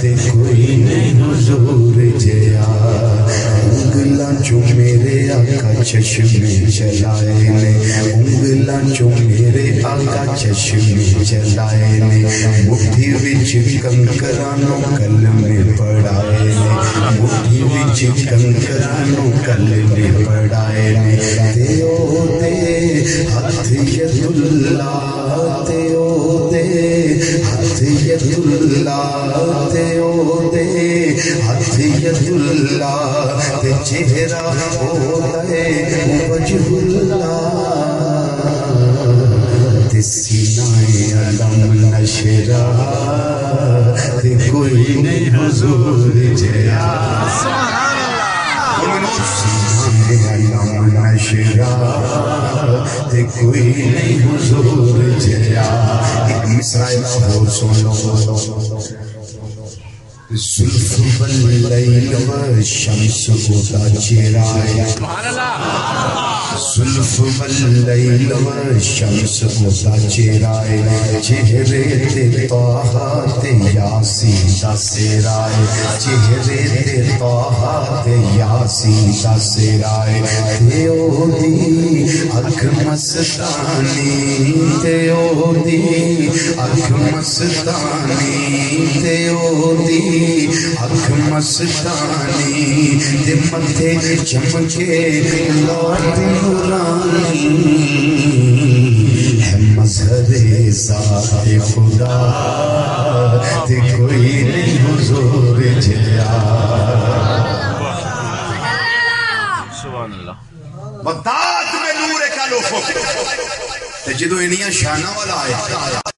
تے کوئی نہیں حضور جیا انگلاں چوں میرے آقا چشمے چلائے نے انگلاں چوں میرے آقا چشمے چلائے نے مٹھی وچ کنکرانوں کلمے پڑھائے نے مٹھی وچ کنکرانوں کلمے پڑھائے نے تے او دے ہتھ ید اللہ تے او دے ہتھ ید اللہ تے او دے ہتھ ید اللہ تے چہرہ ہوتا ہے وجہ اللہ تے سینہ علم نشرہ تے کوئی نہیں حضور جیا سینہ علم نشرہ تے کوئی نہیں حضور جیا ایک مصرع لاہور سن لو زلف واللیل والشمس ہوتا چہرائے زلف واللیل والشمس ہوتا چہرائے چہرے تے طاہا تے یاسین دا سیرائے چہرے تے طاہا تے یاسین دا سیرائے تے او دی اکھ مستانی تے او دی اکھ مستانی تے او دی اکھ مستانی تے متھے چمکے لوٹ نورانی ہے مظہر ذات خدا تے کوئی نہیں حضور جیا سبحان اللہ بغداد میں نور کا لوفو تے جدو انیاں شانہ والا آیا